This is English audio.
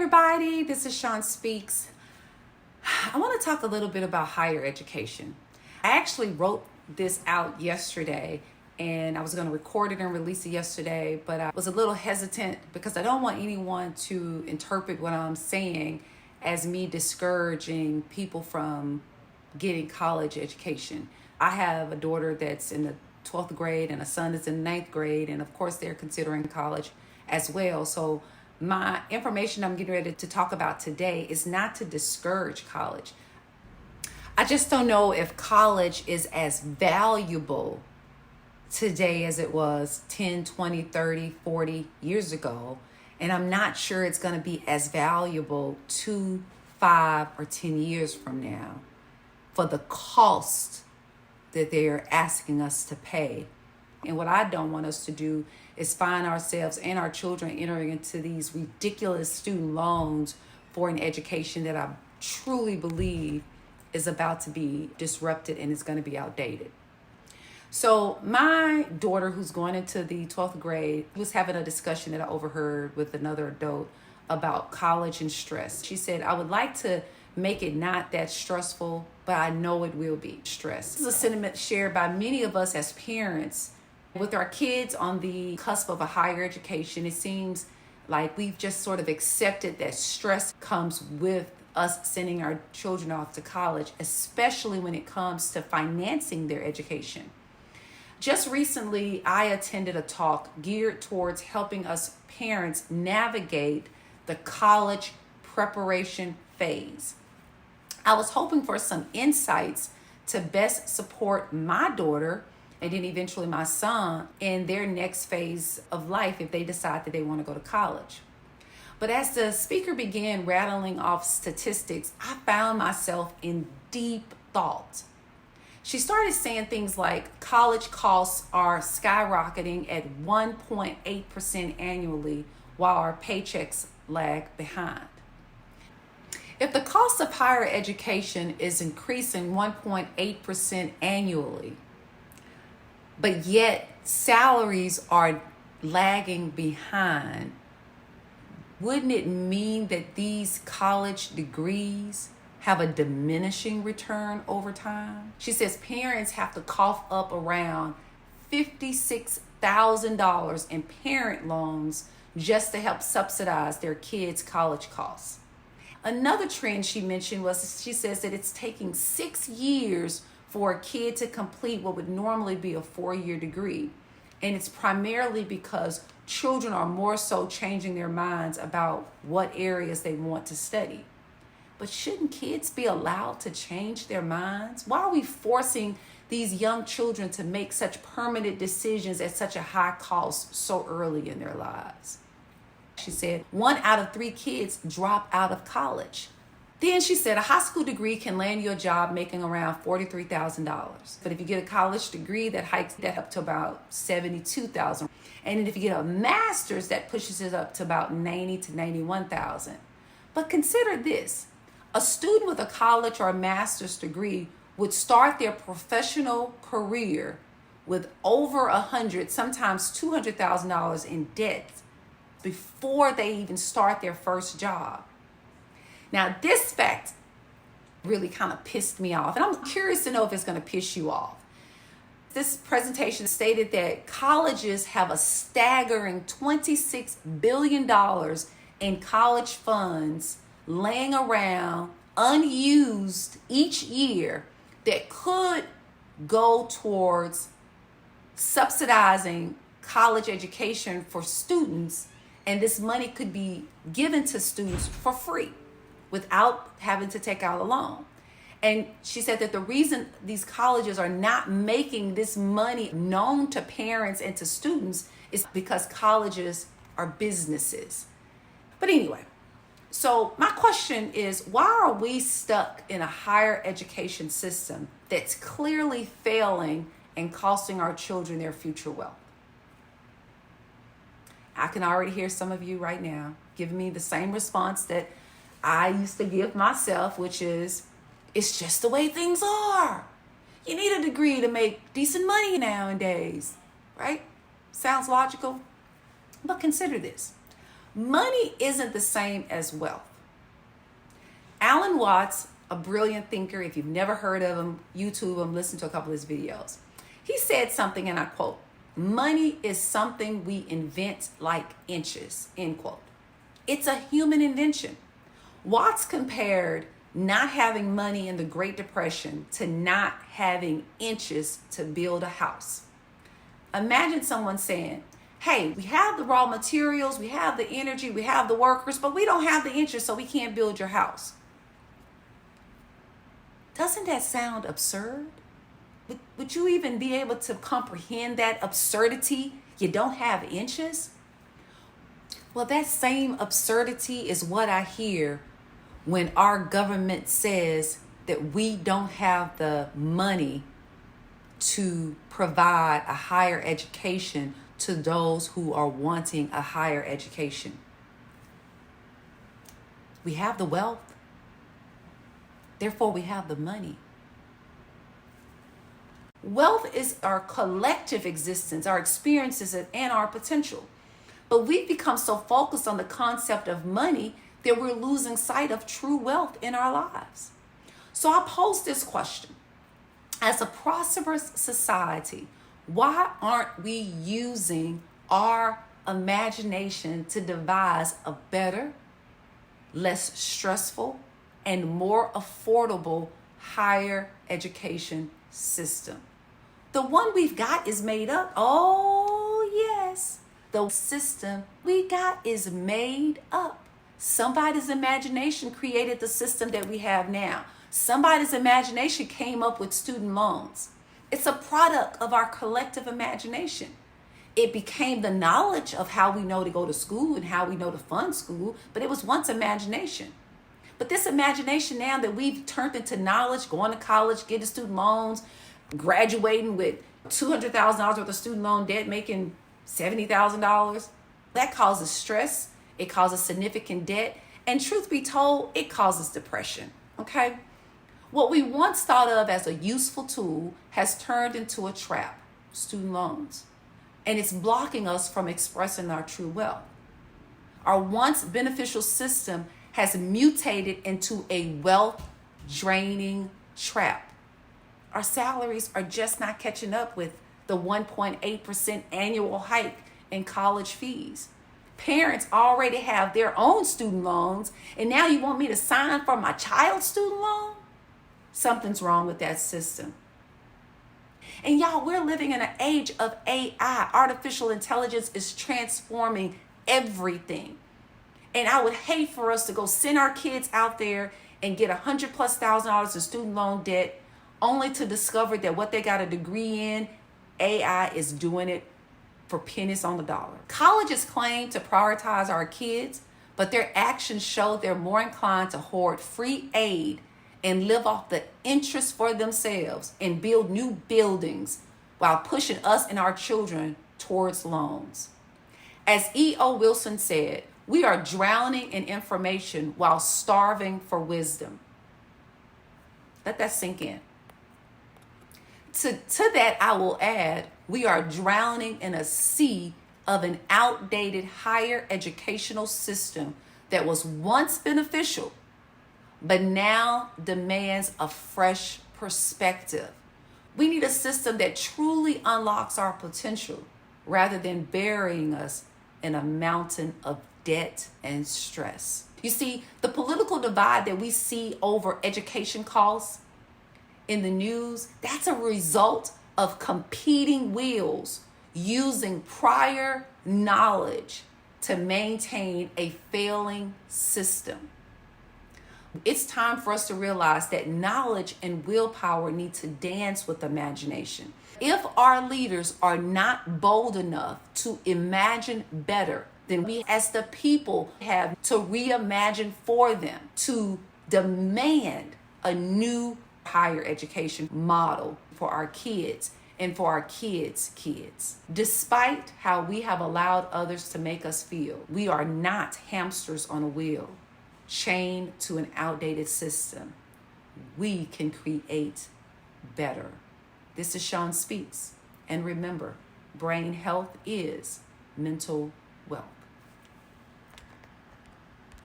everybody, this is Sean Speaks. I want to talk a little bit about higher education. I actually wrote this out yesterday and I was going to record it and release it yesterday, but I was a little hesitant because I don't want anyone to interpret what I'm saying as me discouraging people from getting college education. I have a daughter that's in the 12th grade and a son that's in 9th grade, and of course they're considering college as well. So my information I'm getting ready to talk about today is not to discourage college. I just don't know if college is as valuable today as it was 10, 20, 30, 40 years ago. And I'm not sure it's going to be as valuable 2, 5, or 10 years from now for the cost that they're asking us to pay. And what I don't want us to do is find ourselves and our children entering into these ridiculous student loans for an education that I truly believe is about to be disrupted and is going to be outdated. So my daughter, who's going into the 12th grade, was having a discussion that I overheard with another adult about college and stress. She said, I would like to make it not that stressful, but I know it will be stress. This is a sentiment shared by many of us as parents. With our kids on the cusp of a higher education, it seems like we've just sort of accepted that stress comes with us sending our children off to college, especially when it comes to financing their education. Just recently, I attended a talk geared towards helping us parents navigate the college preparation phase. I was hoping for some insights to best support my daughter and then eventually my son in their next phase of life if they decide that they want to go to college. But as the speaker began rattling off statistics, I found myself in deep thought. She started saying things like college costs are skyrocketing at 1.8% annually while our paychecks lag behind. If the cost of higher education is increasing 1.8% annually, but yet salaries are lagging behind, wouldn't it mean that these college degrees have a diminishing return over time? She says parents have to cough up around $56,000 in parent loans just to help subsidize their kids' college costs. Another trend she mentioned was, she says that it's taking 6 years for a kid to complete what would normally be a 4-year degree. And it's primarily because children are more so changing their minds about what areas they want to study. But shouldn't kids be allowed to change their minds? Why are we forcing these young children to make such permanent decisions at such a high cost so early in their lives? She said 1 out of 3 kids drop out of college. Then she said a high school degree can land you a job making around $43,000. But if you get a college degree, that hikes that up to about $72,000. And then if you get a master's, that pushes it up to about $90,000 to $91,000. But consider this. A student with a college or a master's degree would start their professional career with over $100,000, sometimes $200,000 in debt before they even start their first job. Now, this fact really kind of pissed me off, and I'm curious to know if it's going to piss you off. This presentation stated that colleges have a staggering $26 billion in college funds laying around unused each year that could go towards subsidizing college education for students, and this money could be given to students for free without having to take out a loan. And she said that the reason these colleges are not making this money known to parents and to students is because colleges are businesses. But anyway, so my question is, why are we stuck in a higher education system that's clearly failing and costing our children their future wealth? I can already hear some of you right now giving me the same response that I used to give myself, which is, it's just the way things are. You need a degree to make decent money nowadays, right? Sounds logical. But consider this. Money isn't the same as wealth. Alan Watts, a brilliant thinker, if you've never heard of him, YouTube him, listen to a couple of his videos. He said something, and I quote, "Money is something we invent like inches," end quote. It's a human invention. Watts compared not having money in the Great Depression to not having inches to build a house. Imagine someone saying, hey, we have the raw materials, we have the energy, we have the workers, but we don't have the inches, so we can't build your house. Doesn't that sound absurd? Would you even be able to comprehend that absurdity? You don't have inches? Well, that same absurdity is what I hear when our government says that we don't have the money to provide a higher education to those who are wanting a higher education. We have the wealth, therefore we have the money. Wealth is our collective existence, our experiences, and our potential. But we've become so focused on the concept of money that we're losing sight of true wealth in our lives. So I pose this question. As a prosperous society, why aren't we using our imagination to devise a better, less stressful, and more affordable higher education system? The one we've got is made up. Oh, yes. The system we got is made up. Somebody's imagination created the system that we have now. Somebody's imagination came up with student loans. It's a product of our collective imagination. It became the knowledge of how we know to go to school and how we know to fund school, but it was once imagination. But this imagination now that we've turned into knowledge, going to college, getting student loans, graduating with $200,000 worth of student loan debt, making $70,000, that causes stress. It causes significant debt. And truth be told, it causes depression, okay? What we once thought of as a useful tool has turned into a trap, student loans. And it's blocking us from expressing our true wealth. Our once beneficial system has mutated into a wealth draining trap. Our salaries are just not catching up with the 1.8% annual hike in college fees. Parents already have their own student loans, and now you want me to sign for my child's student loan? Something's wrong with that system. And y'all, we're living in an age of AI. Artificial intelligence is transforming everything. And I would hate for us to go send our kids out there and get $100,000+ in student loan debt, only to discover that what they got a degree in, AI is doing it for pennies on the dollar. Colleges claim to prioritize our kids, but their actions show they're more inclined to hoard free aid and live off the interest for themselves and build new buildings while pushing us and our children towards loans. As E.O. Wilson said, we are drowning in information while starving for wisdom. Let that sink in. To that, I will add, we are drowning in a sea of an outdated higher educational system that was once beneficial, but now demands a fresh perspective. We need a system that truly unlocks our potential rather than burying us in a mountain of debt and stress. You see, the political divide that we see over education costs in the news, that's a result of competing wills using prior knowledge to maintain a failing system. It's time for us to realize that knowledge and willpower need to dance with imagination. If our leaders are not bold enough to imagine better, then we as the people have to reimagine for them, to demand a new higher education model for our kids and for our kids' kids. Despite how we have allowed others to make us feel, we are not hamsters on a wheel, chained to an outdated system. We can create better. This is Sean Speaks. And remember, brain health is mental wealth.